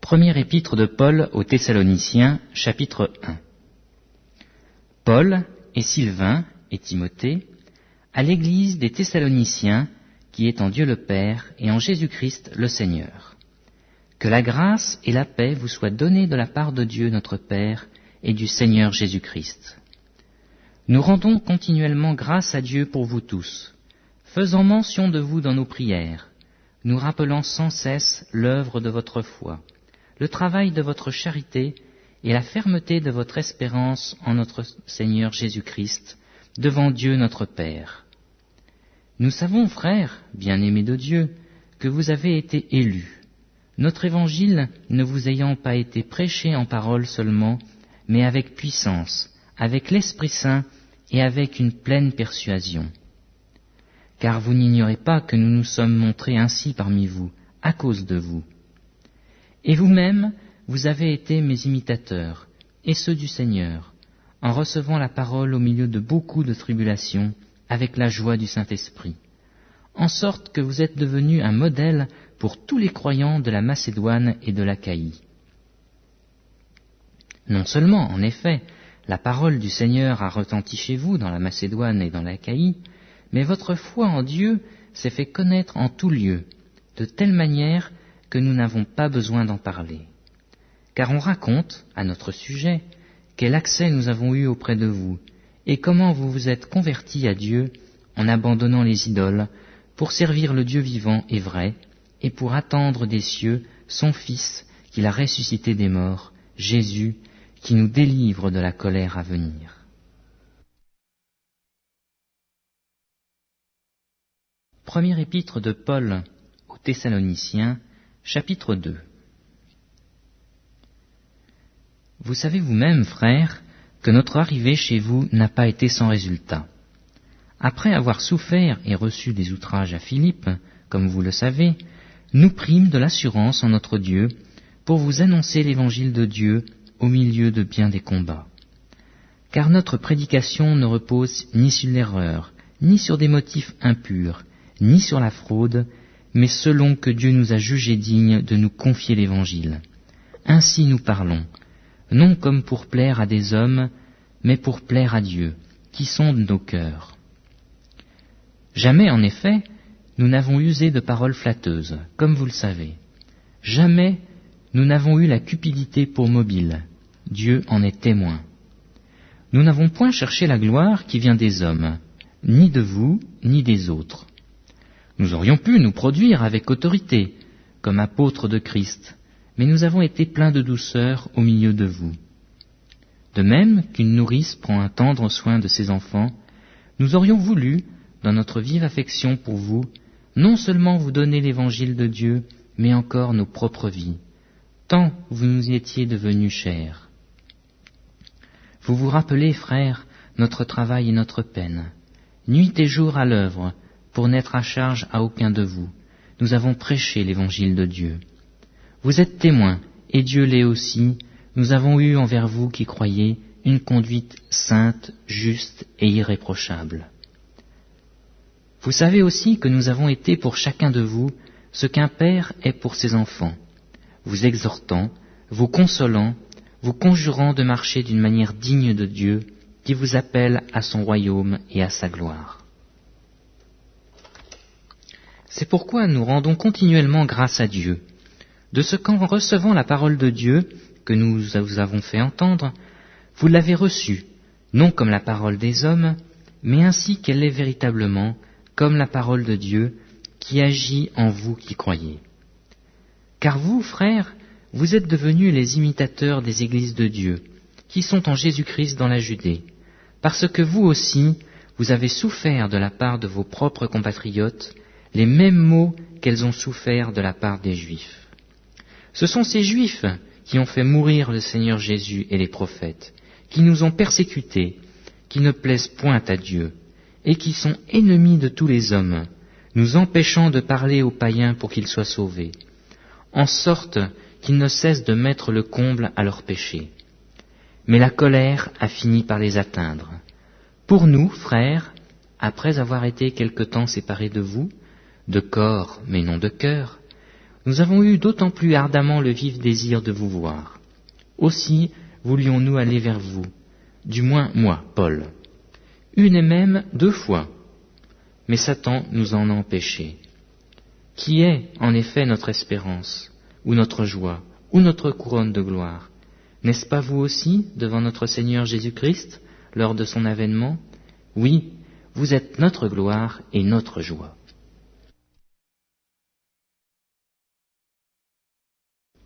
Première épître de Paul aux Thessaloniciens, chapitre 1. Paul et Sylvain et Timothée, à l'église des Thessaloniciens, qui est en Dieu le Père et en Jésus-Christ le Seigneur. Que la grâce et la paix vous soient données de la part de Dieu notre Père et du Seigneur Jésus-Christ. Nous rendons continuellement grâce à Dieu pour vous tous, faisant mention de vous dans nos prières, nous rappelant sans cesse l'œuvre de votre foi, le travail de votre charité et la fermeté de votre espérance en notre Seigneur Jésus-Christ, devant Dieu notre Père. Nous savons, frères, bien-aimés de Dieu, que vous avez été élus, notre évangile ne vous ayant pas été prêché en parole seulement, mais avec puissance, avec l'Esprit Saint et avec une pleine persuasion. Car vous n'ignorez pas que nous nous sommes montrés ainsi parmi vous, à cause de vous. Et vous-même, vous avez été mes imitateurs, et ceux du Seigneur, en recevant la parole au milieu de beaucoup de tribulations, avec la joie du Saint-Esprit, en sorte que vous êtes devenus un modèle pour tous les croyants de la Macédoine et de l'Achaïe. Non seulement, en effet, la parole du Seigneur a retenti chez vous dans la Macédoine et dans l'Achaïe, mais votre foi en Dieu s'est fait connaître en tout lieu, de telle manière que nous n'avons pas besoin d'en parler. Car on raconte, à notre sujet, quel accès nous avons eu auprès de vous, et comment vous vous êtes convertis à Dieu en abandonnant les idoles, pour servir le Dieu vivant et vrai, et pour attendre des cieux son Fils qu'il a ressuscité des morts, Jésus, qui nous délivre de la colère à venir. Première épître de Paul aux Thessaloniciens, chapitre 2. Vous savez vous-même, frères, que notre arrivée chez vous n'a pas été sans résultat. Après avoir souffert et reçu des outrages à Philippe, comme vous le savez, nous prîmes de l'assurance en notre Dieu pour vous annoncer l'évangile de Dieu au milieu de bien des combats. Car notre prédication ne repose ni sur l'erreur, ni sur des motifs impurs, ni sur la fraude, mais selon que Dieu nous a jugés dignes de nous confier l'évangile. Ainsi nous parlons, non comme pour plaire à des hommes, mais pour plaire à Dieu, qui sonde nos cœurs. Jamais, en effet, nous n'avons usé de paroles flatteuses, comme vous le savez. Jamais nous n'avons eu la cupidité pour mobile. Dieu en est témoin. Nous n'avons point cherché la gloire qui vient des hommes, ni de vous, ni des autres. Nous aurions pu nous produire avec autorité, comme apôtres de Christ, mais nous avons été pleins de douceur au milieu de vous. De même qu'une nourrice prend un tendre soin de ses enfants, nous aurions voulu, dans notre vive affection pour vous, non seulement vous donner l'évangile de Dieu, mais encore nos propres vies, tant vous nous étiez devenus chers. Vous vous rappelez, frères, notre travail et notre peine. Nuit et jour à l'œuvre, pour n'être à charge à aucun de vous, nous avons prêché l'évangile de Dieu. Vous êtes témoins, et Dieu l'est aussi, nous avons eu envers vous qui croyez une conduite sainte, juste et irréprochable. Vous savez aussi que nous avons été pour chacun de vous ce qu'un père est pour ses enfants, vous exhortant, vous consolant, vous conjurant de marcher d'une manière digne de Dieu, qui vous appelle à son royaume et à sa gloire. C'est pourquoi nous rendons continuellement grâce à Dieu, de ce qu'en recevant la parole de Dieu, que nous vous avons fait entendre, vous l'avez reçue, non comme la parole des hommes, mais ainsi qu'elle est véritablement, comme la parole de Dieu, qui agit en vous qui croyez. Car vous, frères, vous êtes devenus les imitateurs des églises de Dieu, qui sont en Jésus-Christ dans la Judée, parce que vous aussi, vous avez souffert de la part de vos propres compatriotes, les mêmes maux qu'elles ont souffert de la part des Juifs. Ce sont ces Juifs qui ont fait mourir le Seigneur Jésus et les prophètes, qui nous ont persécutés, qui ne plaisent point à Dieu, et qui sont ennemis de tous les hommes, nous empêchant de parler aux païens pour qu'ils soient sauvés, en sorte qu'ils ne cessent de mettre le comble à leurs péchés. Mais la colère a fini par les atteindre. Pour nous, frères, après avoir été quelque temps séparés de vous, de corps mais non de cœur, nous avons eu d'autant plus ardemment le vif désir de vous voir. Aussi voulions-nous aller vers vous, du moins moi, Paul, une et même 2 fois, mais Satan nous en a empêchés. Qui est en effet notre espérance, ou notre joie, ou notre couronne de gloire? N'est-ce pas vous aussi, devant notre Seigneur Jésus-Christ, lors de son avènement? Oui, vous êtes notre gloire et notre joie.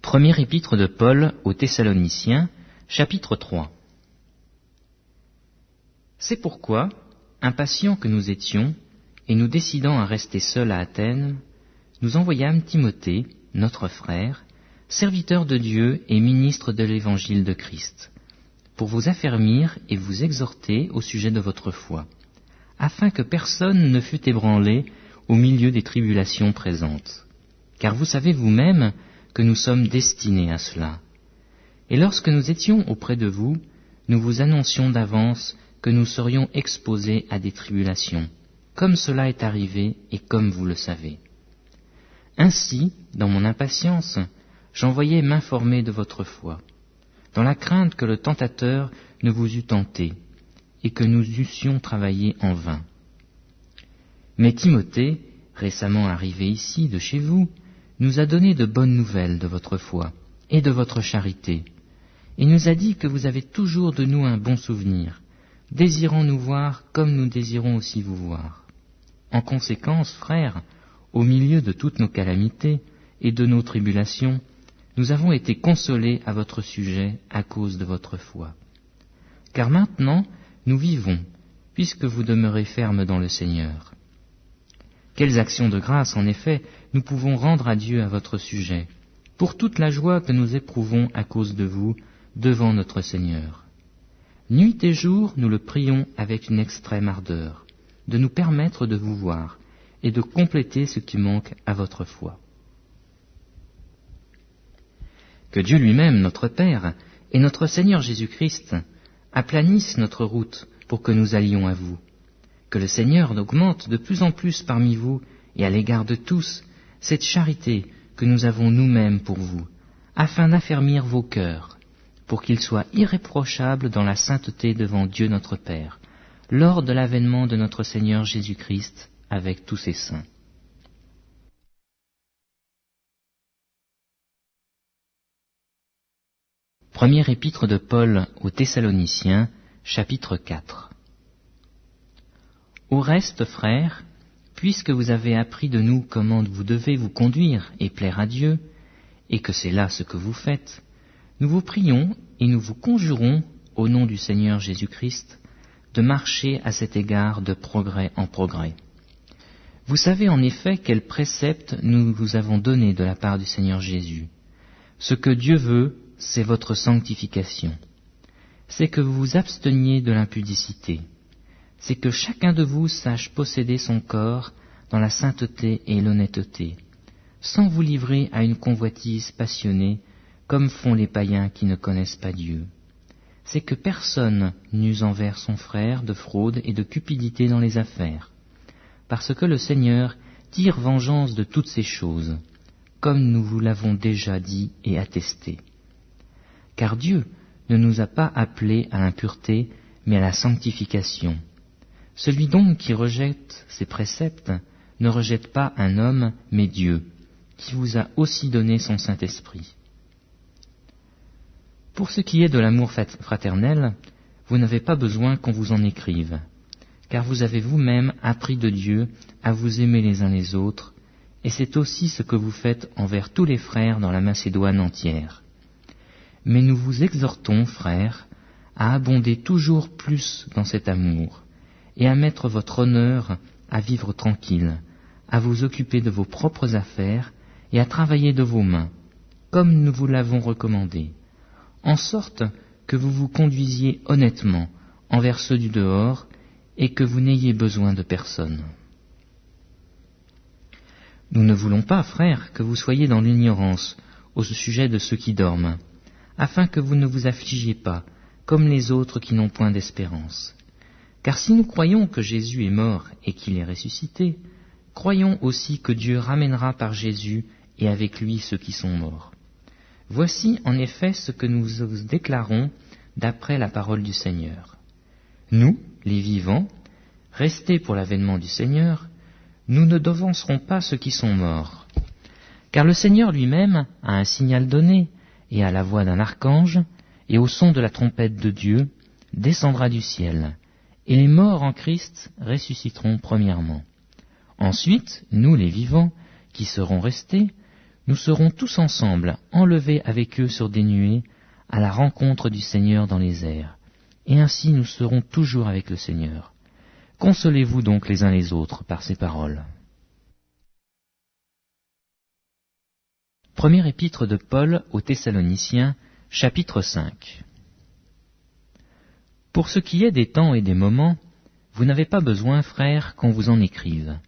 Première épître de Paul aux Thessaloniciens, chapitre 3. C'est pourquoi, impatients que nous étions, et nous décidant à rester seuls à Athènes, nous envoyâmes Timothée, notre frère, serviteur de Dieu et ministre de l'Évangile de Christ, pour vous affermir et vous exhorter au sujet de votre foi, afin que personne ne fût ébranlé au milieu des tribulations présentes. Car vous savez vous-même que nous sommes destinés à cela. Et lorsque nous étions auprès de vous, nous vous annoncions d'avance que nous serions exposés à des tribulations, comme cela est arrivé et comme vous le savez. Ainsi, dans mon impatience, j'envoyais m'informer de votre foi, dans la crainte que le tentateur ne vous eût tenté, et que nous eussions travaillé en vain. Mais Timothée, récemment arrivé ici de chez vous, nous a donné de bonnes nouvelles de votre foi et de votre charité, et nous a dit que vous avez toujours de nous un bon souvenir, désirant nous voir comme nous désirons aussi vous voir. En conséquence, frères, au milieu de toutes nos calamités et de nos tribulations, nous avons été consolés à votre sujet à cause de votre foi. Car maintenant, nous vivons, puisque vous demeurez fermes dans le Seigneur. Quelles actions de grâce, en effet, nous pouvons rendre à Dieu à votre sujet, pour toute la joie que nous éprouvons à cause de vous, devant notre Seigneur. Nuit et jour, nous le prions avec une extrême ardeur, de nous permettre de vous voir, et de compléter ce qui manque à votre foi. Que Dieu lui-même, notre Père, et notre Seigneur Jésus-Christ aplanissent notre route pour que nous allions à vous. Que le Seigneur augmente de plus en plus parmi vous et à l'égard de tous cette charité que nous avons nous-mêmes pour vous, afin d'affermir vos cœurs, pour qu'ils soient irréprochables dans la sainteté devant Dieu notre Père, lors de l'avènement de notre Seigneur Jésus-Christ avec tous ses saints. Première épître de Paul aux Thessaloniciens, chapitre 4. Au reste, frères, puisque vous avez appris de nous comment vous devez vous conduire et plaire à Dieu, et que c'est là ce que vous faites, nous vous prions et nous vous conjurons, au nom du Seigneur Jésus-Christ, de marcher à cet égard de progrès en progrès. Vous savez en effet quels préceptes nous vous avons donnés de la part du Seigneur Jésus. Ce que Dieu veut, c'est votre sanctification. C'est que vous vous absteniez de l'impudicité. C'est que chacun de vous sache posséder son corps dans la sainteté et l'honnêteté, sans vous livrer à une convoitise passionnée, comme font les païens qui ne connaissent pas Dieu. C'est que personne n'use envers son frère de fraude et de cupidité dans les affaires, parce que le Seigneur tire vengeance de toutes ces choses, comme nous vous l'avons déjà dit et attesté. Car Dieu ne nous a pas appelés à l'impureté, mais à la sanctification. Celui donc qui rejette ces préceptes ne rejette pas un homme, mais Dieu, qui vous a aussi donné son Saint-Esprit. Pour ce qui est de l'amour fraternel, vous n'avez pas besoin qu'on vous en écrive, car vous avez vous-même appris de Dieu à vous aimer les uns les autres, et c'est aussi ce que vous faites envers tous les frères dans la Macédoine entière. Mais nous vous exhortons, frères, à abonder toujours plus dans cet amour, et à mettre votre honneur à vivre tranquille, à vous occuper de vos propres affaires et à travailler de vos mains, comme nous vous l'avons recommandé, en sorte que vous vous conduisiez honnêtement envers ceux du dehors et que vous n'ayez besoin de personne. Nous ne voulons pas, frères, que vous soyez dans l'ignorance au sujet de ceux qui dorment, afin que vous ne vous affligiez pas, comme les autres qui n'ont point d'espérance. Car si nous croyons que Jésus est mort et qu'il est ressuscité, croyons aussi que Dieu ramènera par Jésus et avec lui ceux qui sont morts. Voici en effet ce que nous vous déclarons d'après la parole du Seigneur. Nous, les vivants, restés pour l'avènement du Seigneur, nous ne devancerons pas ceux qui sont morts. Car le Seigneur lui-même, à un signal donné, et à la voix d'un archange, et au son de la trompette de Dieu, descendra du ciel, et les morts en Christ ressusciteront premièrement. Ensuite, nous les vivants, qui serons restés, nous serons tous ensemble enlevés avec eux sur des nuées, à la rencontre du Seigneur dans les airs, et ainsi nous serons toujours avec le Seigneur. Consolez-vous donc les uns les autres par ces paroles. Première épître de Paul aux Thessaloniciens, chapitre 5. Pour ce qui est des temps et des moments, vous n'avez pas besoin, frères, qu'on vous en écrive.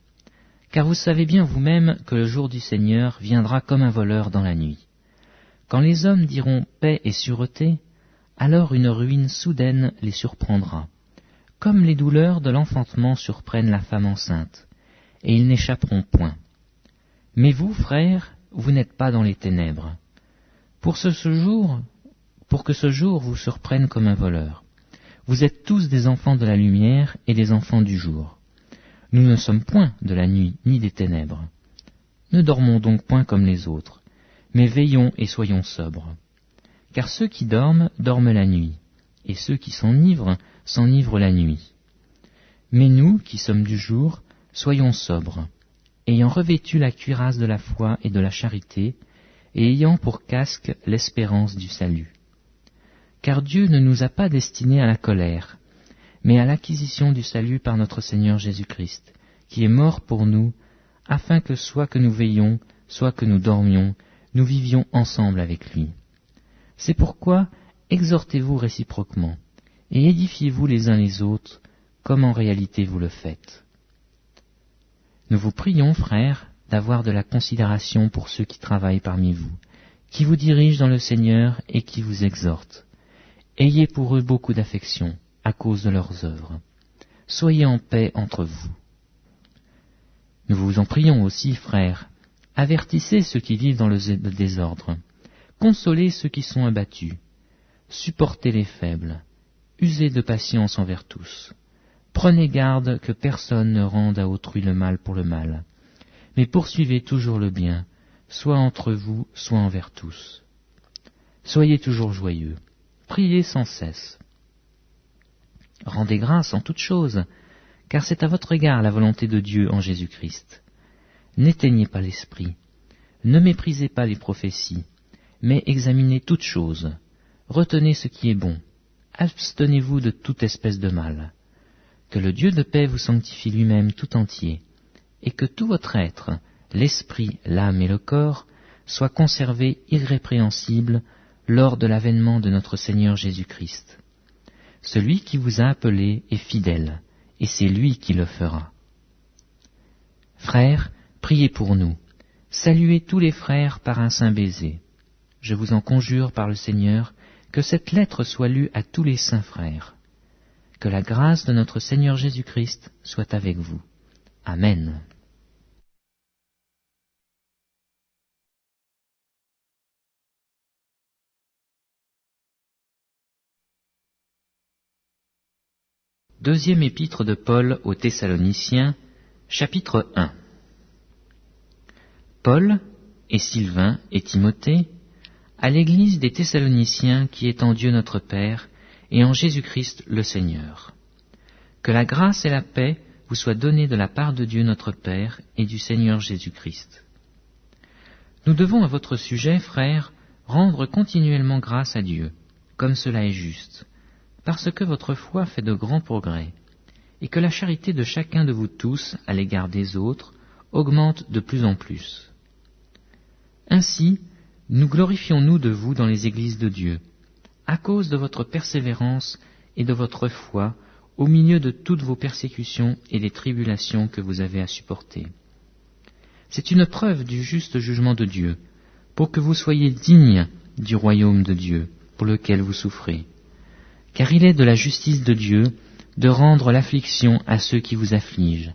Car vous savez bien vous-même que le jour du Seigneur viendra comme un voleur dans la nuit. Quand les hommes diront paix et sûreté, alors une ruine soudaine les surprendra, comme les douleurs de l'enfantement surprennent la femme enceinte, et ils n'échapperont point. Mais vous, frères, vous n'êtes pas dans les ténèbres, pour que ce jour vous surprenne comme un voleur. Vous êtes tous des enfants de la lumière et des enfants du jour. Nous ne sommes point de la nuit ni des ténèbres. Ne dormons donc point comme les autres, mais veillons et soyons sobres. Car ceux qui dorment, dorment la nuit, et ceux qui s'enivrent la nuit. Mais nous, qui sommes du jour, soyons sobres, ayant revêtu la cuirasse de la foi et de la charité, et ayant pour casque l'espérance du salut. Car Dieu ne nous a pas destinés à la colère, mais à l'acquisition du salut par notre Seigneur Jésus-Christ, qui est mort pour nous, afin que soit que nous veillions, soit que nous dormions, nous vivions ensemble avec lui. C'est pourquoi exhortez-vous réciproquement, et édifiez-vous les uns les autres, comme en réalité vous le faites. Nous vous prions, frères, d'avoir de la considération pour ceux qui travaillent parmi vous, qui vous dirigent dans le Seigneur et qui vous exhortent. Ayez pour eux beaucoup d'affection, à cause de leurs œuvres. Soyez en paix entre vous. Nous vous en prions aussi, frères, avertissez ceux qui vivent dans le désordre, consolez ceux qui sont abattus, supportez les faibles, usez de patience envers tous. Prenez garde que personne ne rende à autrui le mal pour le mal, mais poursuivez toujours le bien, soit entre vous, soit envers tous. Soyez toujours joyeux, priez sans cesse. Rendez grâce en toutes choses, car c'est à votre égard la volonté de Dieu en Jésus-Christ. N'éteignez pas l'esprit, ne méprisez pas les prophéties, mais examinez toutes choses, retenez ce qui est bon, abstenez-vous de toute espèce de mal. Que le Dieu de paix vous sanctifie lui-même tout entier, et que tout votre être, l'esprit, l'âme et le corps, soit conservé irrépréhensible lors de l'avènement de notre Seigneur Jésus-Christ. Celui qui vous a appelé est fidèle, et c'est lui qui le fera. Frères, priez pour nous. Saluez tous les frères par un saint baiser. Je vous en conjure par le Seigneur, que cette lettre soit lue à tous les saints frères. Que la grâce de notre Seigneur Jésus-Christ soit avec vous. Amen. Deuxième épître de Paul aux Thessaloniciens, chapitre 1. Paul et Sylvain et Timothée, à l'église des Thessaloniciens qui est en Dieu notre Père et en Jésus-Christ le Seigneur. Que la grâce et la paix vous soient données de la part de Dieu notre Père et du Seigneur Jésus-Christ. Nous devons à votre sujet, frères, rendre continuellement grâce à Dieu, comme cela est juste, parce que votre foi fait de grands progrès, et que la charité de chacun de vous tous à l'égard des autres augmente de plus en plus. Ainsi, nous glorifions-nous de vous dans les églises de Dieu, à cause de votre persévérance et de votre foi au milieu de toutes vos persécutions et des tribulations que vous avez à supporter. C'est une preuve du juste jugement de Dieu, pour que vous soyez dignes du royaume de Dieu, pour lequel vous souffrez. Car il est de la justice de Dieu de rendre l'affliction à ceux qui vous affligent,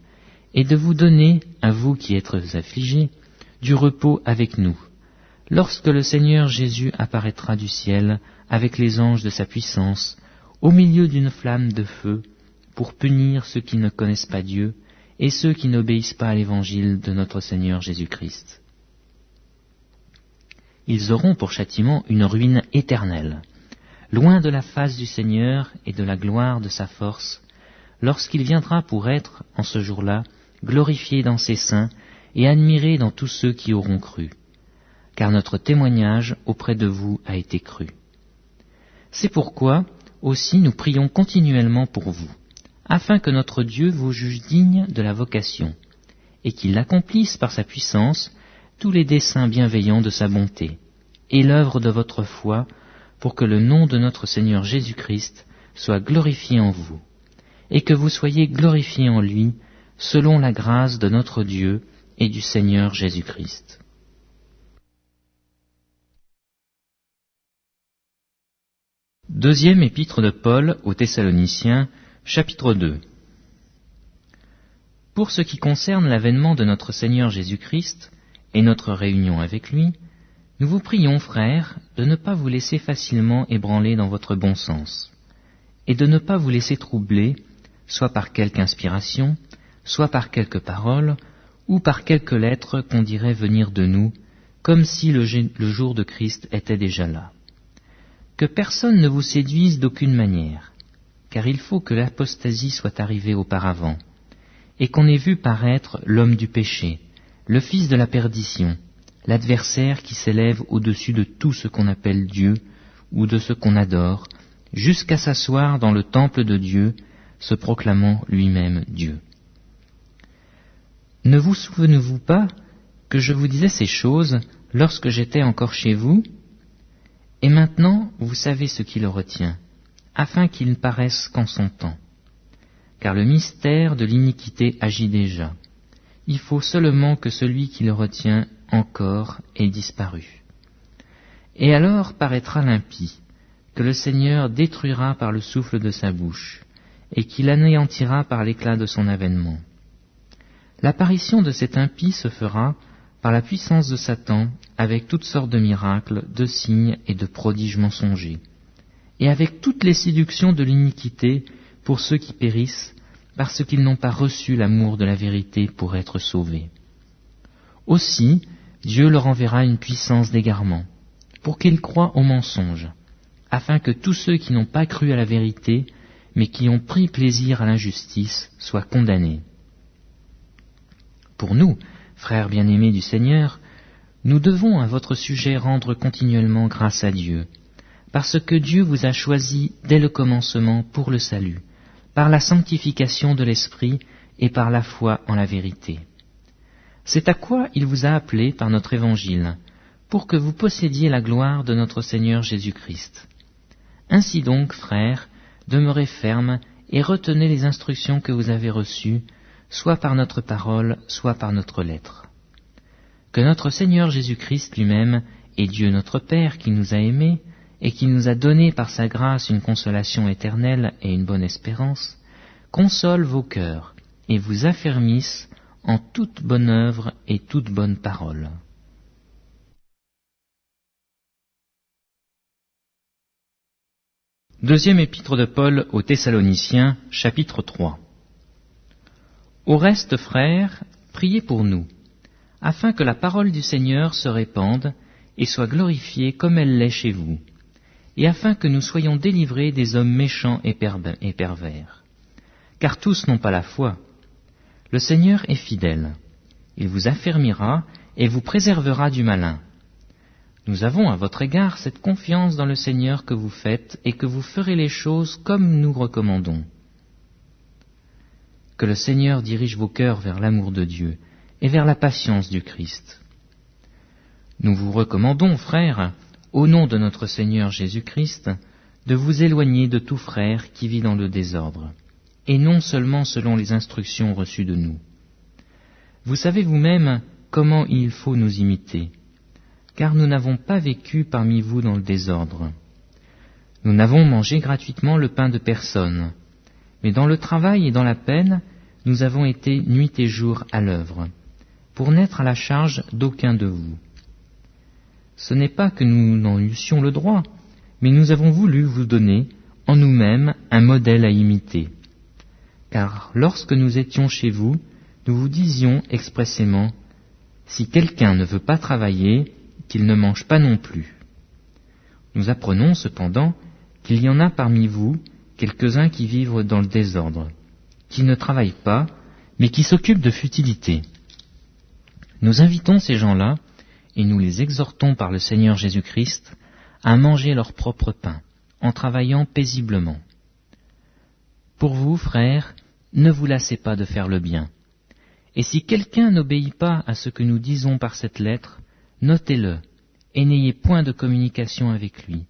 et de vous donner, à vous qui êtes affligés, du repos avec nous, lorsque le Seigneur Jésus apparaîtra du ciel avec les anges de sa puissance, au milieu d'une flamme de feu, pour punir ceux qui ne connaissent pas Dieu et ceux qui n'obéissent pas à l'évangile de notre Seigneur Jésus-Christ. Ils auront pour châtiment une ruine éternelle, loin de la face du Seigneur et de la gloire de sa force, lorsqu'il viendra pour être, en ce jour-là, glorifié dans ses saints et admiré dans tous ceux qui auront cru, car notre témoignage auprès de vous a été cru. C'est pourquoi aussi nous prions continuellement pour vous, afin que notre Dieu vous juge digne de la vocation, et qu'il accomplisse par sa puissance tous les desseins bienveillants de sa bonté, et l'œuvre de votre foi, pour que le nom de notre Seigneur Jésus-Christ soit glorifié en vous, et que vous soyez glorifiés en lui, selon la grâce de notre Dieu et du Seigneur Jésus-Christ. Deuxième épître de Paul aux Thessaloniciens, chapitre 2. Pour ce qui concerne l'avènement de notre Seigneur Jésus-Christ et notre réunion avec lui, nous vous prions, frères, de ne pas vous laisser facilement ébranler dans votre bon sens, et de ne pas vous laisser troubler, soit par quelque inspiration, soit par quelque parole, ou par quelque lettre qu'on dirait venir de nous, comme si le jour de Christ était déjà là. Que personne ne vous séduise d'aucune manière, car il faut que l'apostasie soit arrivée auparavant, et qu'on ait vu paraître l'homme du péché, le fils de la perdition, l'adversaire qui s'élève au-dessus de tout ce qu'on appelle Dieu ou de ce qu'on adore, jusqu'à s'asseoir dans le temple de Dieu, se proclamant lui-même Dieu. Ne vous souvenez-vous pas que je vous disais ces choses lorsque j'étais encore chez vous? Et maintenant vous savez ce qui le retient, afin qu'il ne paraisse qu'en son temps. Car le mystère de l'iniquité agit déjà. Il faut seulement que celui qui le retient encore ait disparu. Et alors paraîtra l'impie, que le Seigneur détruira par le souffle de sa bouche, et qu'il anéantira par l'éclat de son avènement. L'apparition de cet impie se fera par la puissance de Satan, avec toutes sortes de miracles, de signes et de prodiges mensongers, et avec toutes les séductions de l'iniquité pour ceux qui périssent, parce qu'ils n'ont pas reçu l'amour de la vérité pour être sauvés. Aussi, Dieu leur enverra une puissance d'égarement, pour qu'ils croient au mensonge, afin que tous ceux qui n'ont pas cru à la vérité, mais qui ont pris plaisir à l'injustice, soient condamnés. Pour nous, frères bien-aimés du Seigneur, nous devons à votre sujet rendre continuellement grâce à Dieu, parce que Dieu vous a choisi dès le commencement pour le salut, par la sanctification de l'Esprit et par la foi en la vérité. C'est à quoi il vous a appelé par notre évangile, pour que vous possédiez la gloire de notre Seigneur Jésus-Christ. Ainsi donc, frères, demeurez fermes et retenez les instructions que vous avez reçues, soit par notre parole, soit par notre lettre. Que notre Seigneur Jésus-Christ lui-même, et Dieu notre Père qui nous a aimés, et qui nous a donné par sa grâce une consolation éternelle et une bonne espérance, console vos cœurs, et vous affermisse en toute bonne œuvre et toute bonne parole. Deuxième épître de Paul aux Thessaloniciens, chapitre 3. Au reste, frères, priez pour nous, afin que la parole du Seigneur se répande et soit glorifiée comme elle l'est chez vous, et afin que nous soyons délivrés des hommes méchants et pervers. Car tous n'ont pas la foi. Le Seigneur est fidèle. Il vous affermira et vous préservera du malin. Nous avons à votre égard cette confiance dans le Seigneur que vous faites et que vous ferez les choses comme nous recommandons. Que le Seigneur dirige vos cœurs vers l'amour de Dieu et vers la patience du Christ. Nous vous recommandons, frères, au nom de notre Seigneur Jésus-Christ, de vous éloigner de tout frère qui vit dans le désordre, et non seulement selon les instructions reçues de nous. Vous savez vous-même comment il faut nous imiter, car nous n'avons pas vécu parmi vous dans le désordre. Nous n'avons mangé gratuitement le pain de personne, mais dans le travail et dans la peine, nous avons été nuit et jour à l'œuvre, pour n'être à la charge d'aucun de vous. Ce n'est pas que nous n'en eussions le droit, mais nous avons voulu vous donner en nous-mêmes un modèle à imiter. Car lorsque nous étions chez vous, nous vous disions expressément, « Si quelqu'un ne veut pas travailler, qu'il ne mange pas non plus. » Nous apprenons cependant qu'il y en a parmi vous quelques-uns qui vivent dans le désordre, qui ne travaillent pas, mais qui s'occupent de futilités. Nous invitons ces gens-là, et nous les exhortons par le Seigneur Jésus-Christ, à manger leur propre pain, en travaillant paisiblement. Pour vous, frères, ne vous lassez pas de faire le bien. Et si quelqu'un n'obéit pas à ce que nous disons par cette lettre, notez-le, et n'ayez point de communication avec lui,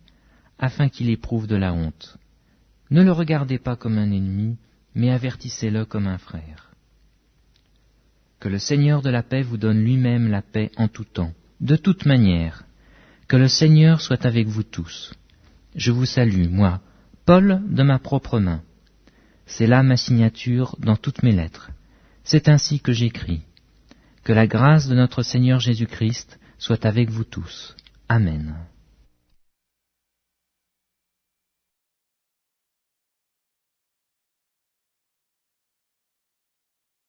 afin qu'il éprouve de la honte. Ne le regardez pas comme un ennemi, mais avertissez-le comme un frère. Que le Seigneur de la paix vous donne lui-même la paix en tout temps, de toute manière. Que le Seigneur soit avec vous tous. Je vous salue, moi, Paul, de ma propre main. C'est là ma signature dans toutes mes lettres. C'est ainsi que j'écris. Que la grâce de notre Seigneur Jésus-Christ soit avec vous tous. Amen.